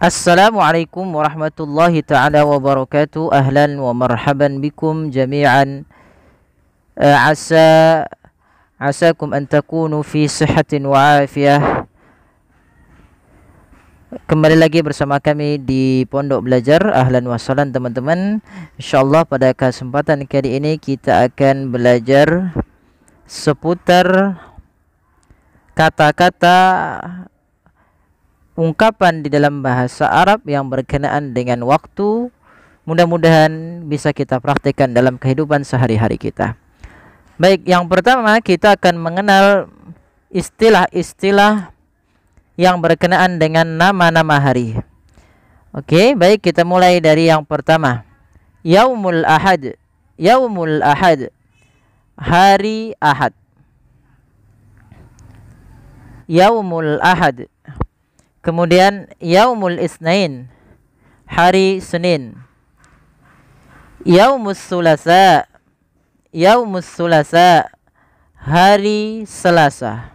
Assalamualaikum warahmatullahi ta'ala wabarakatuh. Ahlan wa marhaban bikum jami'an. Asa asakum an takunu fi sihatin wa afiyah. Kembali lagi bersama kami di Pondok Belajar. Ahlan wa sahlan teman-teman. Insyaallah pada kesempatan kali ini kita akan belajar seputar kata-kata ungkapan di dalam bahasa Arab yang berkenaan dengan waktu. Mudah-mudahan bisa kita praktikkan dalam kehidupan sehari-hari kita. Baik, yang pertama kita akan mengenal istilah-istilah yang berkenaan dengan nama-nama hari. Oke, baik, kita mulai dari yang pertama. Yaumul Ahad. Yaumul Ahad, hari Ahad. Yaumul Ahad. Kemudian Yaumul Isnain, hari Senin. Yaumus Sulasa. Yaumus Sulasa, hari Selasa.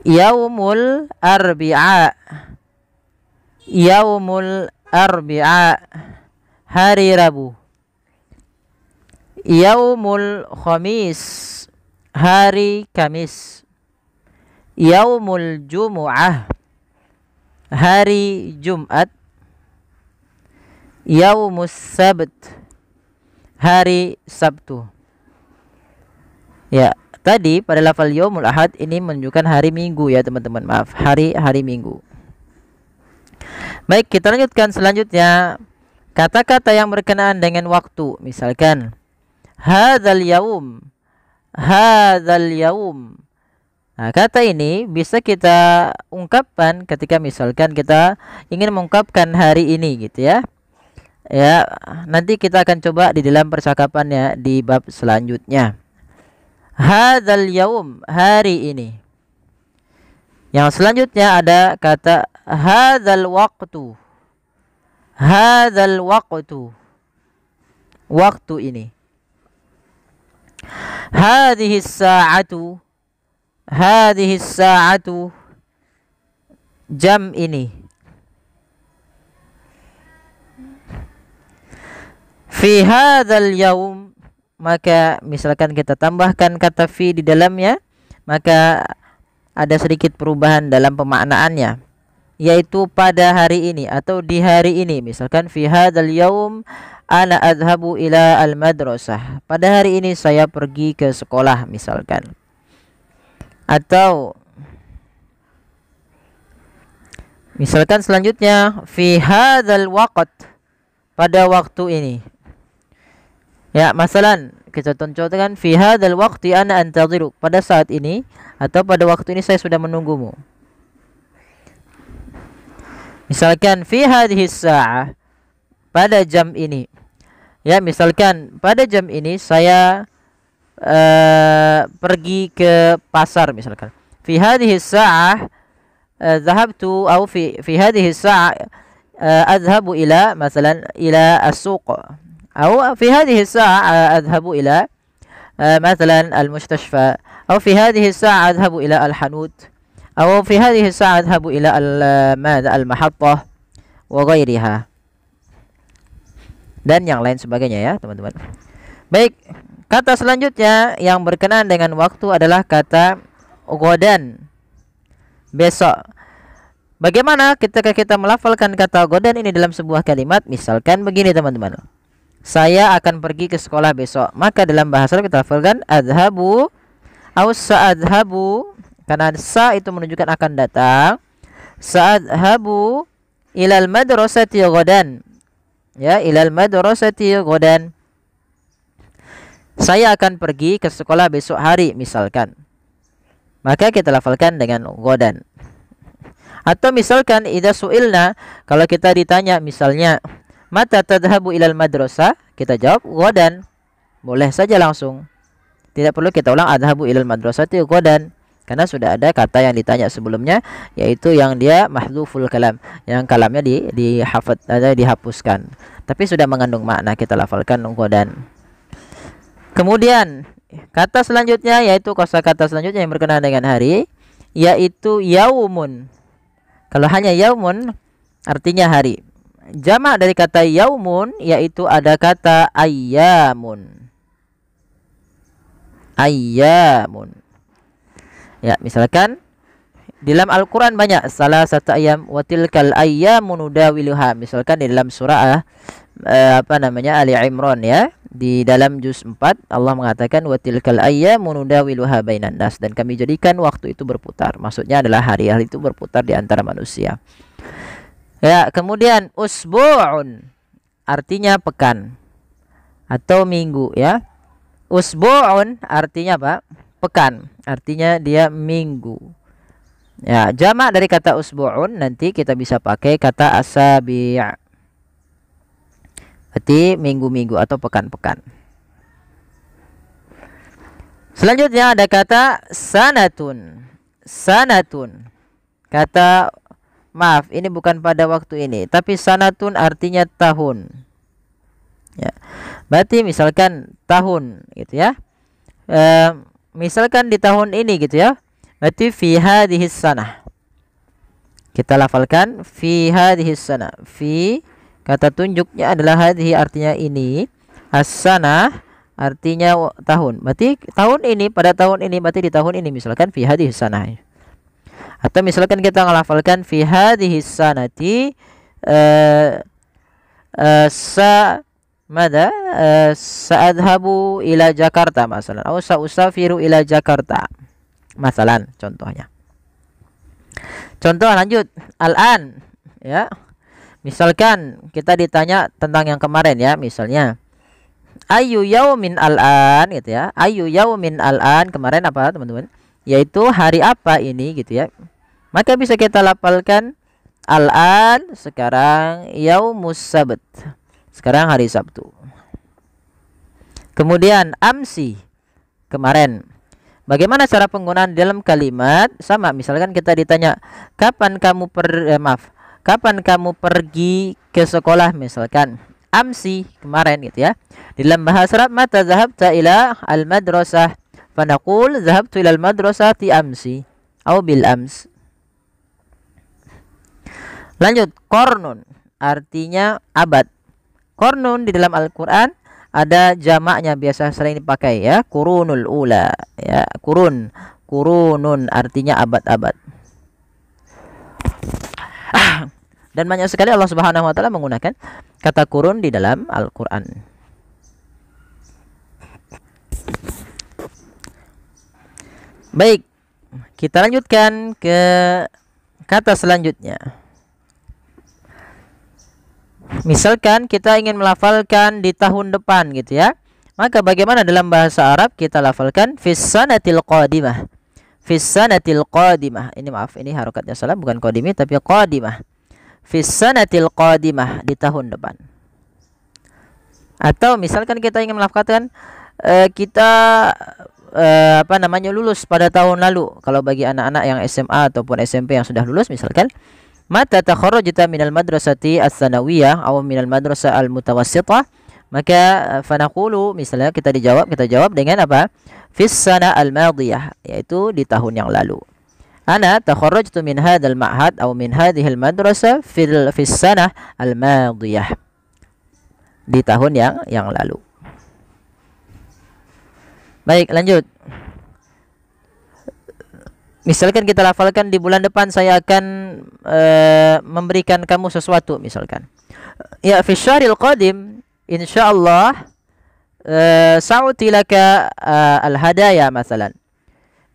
Yaumul Arbi'a. Yaumul Arbi'a, hari Rabu. Yaumul Khamis, hari Kamis. Yaumul Jumu'ah, hari Jumat. Yaumus Sabt, hari Sabtu. Ya, tadi pada lafal Yaumul Ahad ini menunjukkan hari Minggu ya teman-teman. Maaf, hari Minggu. Baik, kita lanjutkan selanjutnya. Kata-kata yang berkenaan dengan waktu. Misalkan hadzal yaum. Hadzal yaum. Nah, kata ini bisa kita ungkapkan ketika misalkan kita ingin mengungkapkan hari ini gitu ya. Ya, nanti kita akan coba di dalam percakapannya di bab selanjutnya. Hadzal yaum, hari ini. Yang selanjutnya ada kata hadzal waqtu. Hadzal waqtu, waktu ini. Hadhis sa'atu. Hadhis sa'atu, jam ini. Fi hadzal yaum, maka misalkan kita tambahkan kata fi di dalamnya, maka ada sedikit perubahan dalam pemaknaannya, yaitu pada hari ini atau di hari ini. Misalkan fi hadzal yaum ana adhabu ila al madrasah, pada hari ini saya pergi ke sekolah misalkan. Atau misalkan selanjutnya fi hadzal waqt, pada waktu ini. Ya, masalan kita contohkan fi hadzal waqti ana antadhiru, pada saat ini atau pada waktu ini saya sudah menunggumu. Misalkan fi hadhis sa'ah, pada jam ini. Ya, misalkan pada jam ini saya pergi ke pasar misalkan. Fi hadhis sa'ah dhahabtu atau fi hadhis sa'ah adhabu ila masalan ila as-suq. أو في هذه الساعة أذهب إلى مثلا المستشفى، أو في هذه الساعة أذهب إلى الحانوت، أو في هذه الساعة أذهب إلى المحطة وغيرها, dan yang lain sebagainya ya teman-teman. Baik, kata selanjutnya yang berkenaan dengan waktu adalah kata godan, besok. Bagaimana ketika kita melafalkan kata godan ini dalam sebuah kalimat? Misalkan begini teman-teman, saya akan pergi ke sekolah besok. Maka dalam bahasa Arab kita lafalkan adhabu atau sa'adhabu, karena sa itu menunjukkan akan datang. Sa'adhabu ilal madrasati ghadan. Ya, ilal madrasati ghadan, saya akan pergi ke sekolah besok hari misalkan. Maka kita lafalkan dengan ghadan. Atau misalkan idza su'ilna, kalau kita ditanya misalnya mata tadhabu ilal madrasah, kita jawab ghadan. Boleh saja langsung, tidak perlu kita ulang adhabu ilal madrasati ghadan, karena sudah ada kata yang ditanya sebelumnya, yaitu yang dia mahdzuful kalam, yang kalamnya dihapuskan, tapi sudah mengandung makna, kita lafalkan ghadan. Kemudian kata selanjutnya yaitu kosakata selanjutnya yang berkenaan dengan hari, yaitu yaumun. Kalau hanya yaumun artinya hari. Jamak dari kata yaumun yaitu ada kata ayyamun. Ayyamun. Ya, misalkan di dalam Al-Qur'an banyak salah satu ayam wa tilkal ayyamu nudawiluha. Misalkan di dalam surah Ali Imran ya. Di dalam juz 4 Allah mengatakan wa tilkal ayyamu nudawiluha bainan nas, dan kami jadikan waktu itu berputar. Maksudnya adalah hari-hari itu berputar di antara manusia. Ya, kemudian usbu'un artinya pekan atau minggu ya. Usbu'un artinya apa? Pekan. Artinya dia minggu. Ya, jamak dari kata usbu'un nanti kita bisa pakai kata asabi'. Berarti minggu-minggu atau pekan-pekan. Selanjutnya ada kata sanatun. Sanatun. Kata maaf, ini bukan pada waktu ini, tapi sanatun artinya tahun. Ya. Berarti misalkan tahun gitu ya. Misalkan di tahun ini gitu ya. Berarti fi hadhis sanah. Kita lafalkan fi hadhis sanah. Fi kata tunjuknya adalah hadhi artinya ini, as-sanah artinya tahun. Berarti tahun ini, pada tahun ini, berarti di tahun ini misalkan fi hadhis sanah. Atau misalkan kita ngelafalkan fi hadhis sanati sa'adhabu ila Jakarta masalan, atau sa'usafiru ila Jakarta masalan, contohnya. Contoh lanjut, al-an ya. Misalkan kita ditanya tentang yang kemarin ya, misalnya ayu yaumin al-an gitu ya. Ayu yaumin al-an kemarin apa teman-teman? Yaitu hari apa ini gitu ya. Maka bisa kita lafalkan al-an sekarang yaumus sabt. Sekarang hari Sabtu. Kemudian amsi kemarin. Bagaimana cara penggunaan dalam kalimat? Sama, misalkan kita ditanya kapan kamu kapan kamu pergi ke sekolah misalkan. Amsi kemarin gitu ya. Di dalam bahasa Arab mata zahabta ila al-madrasah, fanaqul zahabtu ila al-madrasati amsi atau bil ams. Lanjut, qarnun artinya abad. Qarnun di dalam Al-Qur'an ada jamaknya, biasa sering dipakai ya, qurunul ula ya, qurunun artinya abad-abad. Dan banyak sekali Allah Subhanahu wa taala menggunakan kata qurun di dalam Al-Qur'an. Baik, kita lanjutkan ke kata selanjutnya. Misalkan kita ingin melafalkan di tahun depan gitu ya. Maka bagaimana dalam bahasa Arab kita lafalkan fis sanatil qadimah. Fis sanatil qadimah. Ini maaf, ini harokatnya salah, bukan qadimi tapi qadimah. Fis sanatil qadimah, di tahun depan. Atau misalkan kita ingin melafalkan kita lulus pada tahun lalu. Kalau bagi anak-anak yang SMA ataupun SMP yang sudah lulus misalkan mata takharrajta minal madrasati as-sanawiyah atau minal madrasah al-mutawassithah, maka fanaqulu misalnya kita jawab dengan apa? Fis sana al-madiyah, yaitu di tahun yang lalu. Ana takharrajtu min hadzal ma'had atau min hadhil madrasah fis sana al-madiyah, di tahun yang lalu. Baik, lanjut. Misalkan kita lafalkan di bulan depan saya akan memberikan kamu sesuatu misalkan. Ya, fi syahril qadim insyaallah sa'uti laka al-hadaya masalan.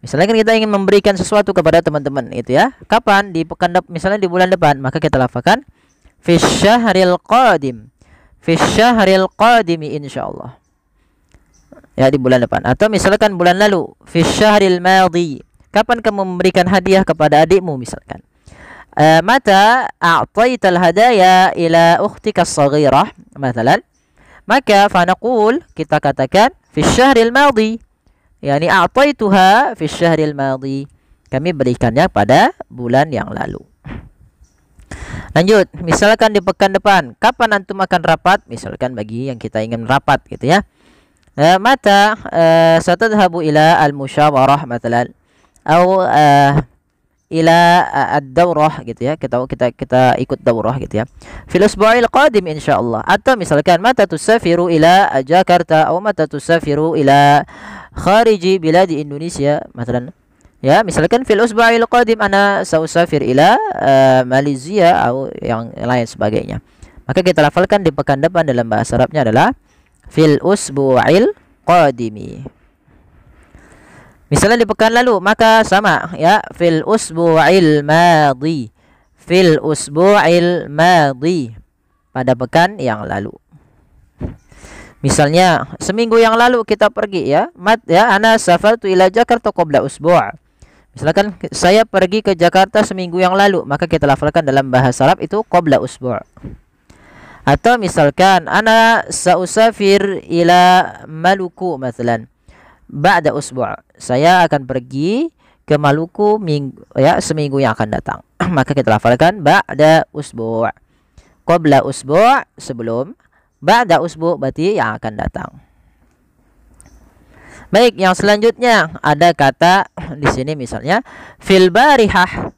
Misalkan kita ingin memberikan sesuatu kepada teman-teman itu ya. Kapan? Di pekan misalnya di bulan depan, maka kita lafalkan fi syahril qadim. Fi syahril qadimi insyaallah. Ya, di bulan depan. Atau misalkan bulan lalu, fi syahril madhi. Kapan kamu memberikan hadiah kepada adikmu misalkan. Mata a'taital hadaya ila ukhtika as-saghirah masalan. Maka fanaqul, kita katakan fi syahril madhi. Yani a'taituha fi syahril madhi. Kami berikannya pada bulan yang lalu. Lanjut, misalkan di pekan depan, kapan antum akan rapat? Misalkan bagi yang kita ingin rapat gitu ya. Mata satadhabu ila al-musyawarah masalan. Atau ila ad-daurah gitu ya. Kita ikut daurah gitu ya. Fil usbu'il qadim insyaallah. Atau misalkan mata tusafiru ila Jakarta atau mata tusafiru ila khariji biladi Indonesia مثلا. Ya, misalkan fil usbu'il qadim ana sausafir ila Malaysia atau yang lain sebagainya. Maka kita lafalkan di pekan depan dalam bahasa Arabnya adalah fil usbu'il qadimi. Misalnya di pekan lalu, maka sama ya, fil usbu'il madhi. Fil usbu'il madhi, pada pekan yang lalu. Misalnya seminggu yang lalu kita pergi ya, ana safartu ila Jakarta qabla usbu'. Misalkan saya pergi ke Jakarta seminggu yang lalu, maka kita lafalkan dalam bahasa Arab itu qabla usbu'. Atau misalkan ana sausafir ila Maluku مثلا ba'da usbu'. Saya akan pergi ke Maluku seminggu yang akan datang. Maka kita lafalkan ba'da usbu'. Qabla usbu' sebelum, ba'da usbu' berarti yang akan datang. Baik, yang selanjutnya ada kata di sini misalnya fil barihah.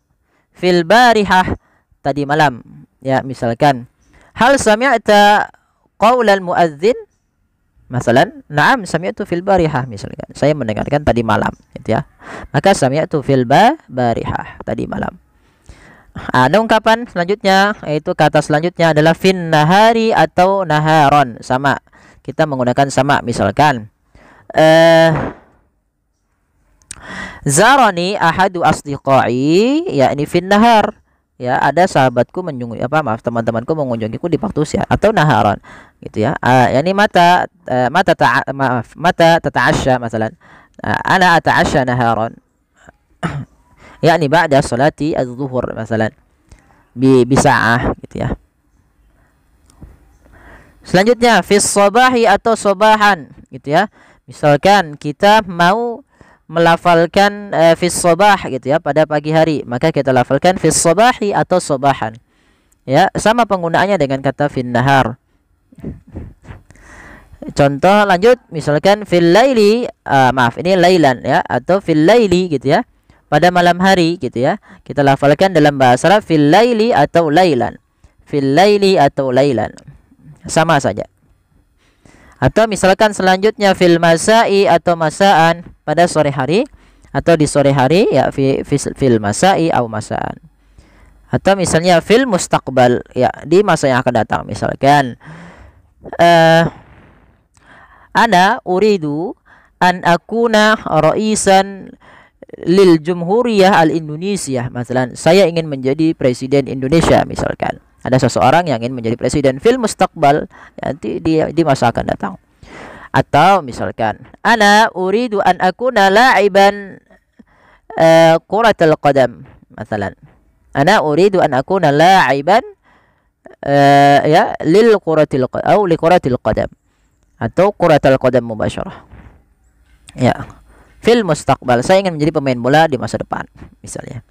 Fil barihah, tadi malam. Ya, misalkan hal sami'ta qaulal muadzin? Masalan, na'am sami'tu fil barihah, misalkan saya mendengarkan tadi malam gitu ya. Maka sami'tu fil barihah, tadi malam. Ada ungkapan selanjutnya, yaitu kata selanjutnya adalah fin nahari atau naharon. Sama, kita menggunakan sama. Misalkan zarani ahadu asdiqai, yakni fin nahar. Ya, ada sahabatku teman-temanku mengunjungiku di waktu siang atau naharan gitu ya. Yani mata tata'asha masalan. Ana ata'asha naharan. Yani ba'da salati az-zuhur masalan. Bi sa'ah gitu ya. Selanjutnya fi shabahi atau sobahan gitu ya. Misalkan kita mau melafalkan fi sabah gitu ya, pada pagi hari, maka kita lafalkan fi sabahi atau sobahan. Ya, sama penggunaannya dengan kata fin nahar. Contoh lanjut, misalkan fil laili, ini lailan ya, atau fil laili gitu ya, pada malam hari gitu ya. Kita lafalkan dalam bahasa Arab fil laili atau lailan. Fil laili atau lailan. Sama saja. Atau misalkan selanjutnya fil masai atau masaan, pada sore hari atau di sore hari ya, fil masai atau masaan. Atau misalnya fil mustaqbal ya, di masa yang akan datang. Misalkan ana uridu an akuna ra'isan lil jumhuriyah al Indonesia. Masalan, saya ingin menjadi presiden Indonesia misalkan. Ada seseorang yang ingin menjadi presiden fil mustaqbal, nanti di masa akan datang. Atau misalkan ana uridu an akuna la'iban kuratul qadam. Masalan, ana uridu an akuna la'iban ya lil kuratil atau li kuratil qadam atau kuratul qadam mubasyarah. Ya, fil mustaqbal, saya ingin menjadi pemain bola di masa depan misalnya.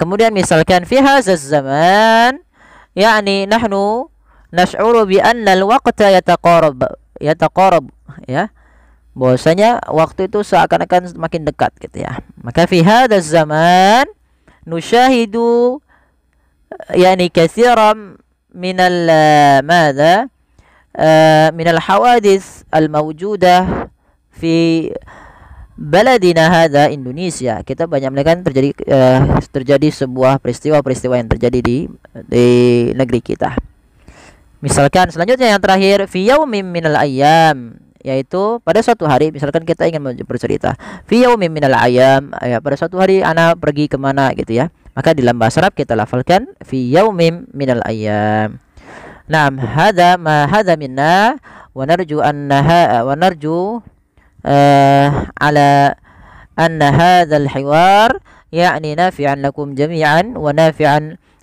Kemudian misalkan fi hadzal zaman, yakni nahnu nash'uru bi anna al-waqta yataqarab ya, bahwasanya waktu itu seakan-akan semakin dekat gitu ya. Maka fi hadzal zaman nusyahidu yakni katsiran min al min al-hawadits al-mawjudah fi baladina hadza Indonesia. Kita banyak melihat terjadi sebuah peristiwa-peristiwa yang terjadi di negeri kita. Misalkan selanjutnya yang terakhir fi yaumin minal ayyam, yaitu pada suatu hari. Misalkan kita ingin bercerita fi yaumin minal ayyam ya, pada suatu hari ana pergi kemana gitu ya. Maka di dalam bahasa Arab kita lafalkan fi yaumin minal ayyam. Naam, hadza minna wa narju على أن هذا الحوار يعني نافعا لكم جميعا ونافعا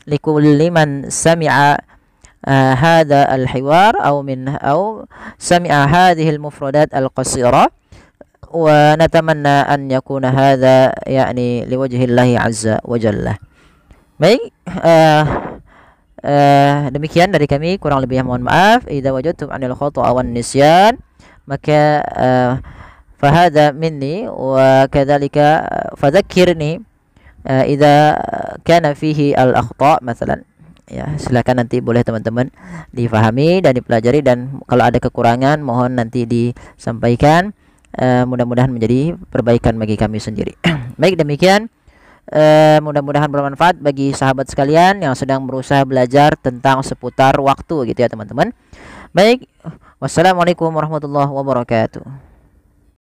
لكل من سمع هذا الحوار أو سمع هذه المفردات القصيرة، ونتمنى أن يكون هذا يعني لوجه الله عز وجل. Baik, demikian dari kami, kurang lebih mohon maaf. Idza wajadtum anil khata' wan nisyan, maka fahada minni wa kadzalika fadzakkirni idza kana fihi al-akhta' masalan. Ya, silakan nanti boleh teman-teman difahami dan dipelajari, dan kalau ada kekurangan mohon nanti disampaikan. Mudah-mudahan menjadi perbaikan bagi kami sendiri. Baik, demikian. Mudah-mudahan bermanfaat bagi sahabat sekalian yang sedang berusaha belajar tentang seputar waktu gitu ya teman-teman. Baik, wassalamualaikum warahmatullahi wabarakatuh.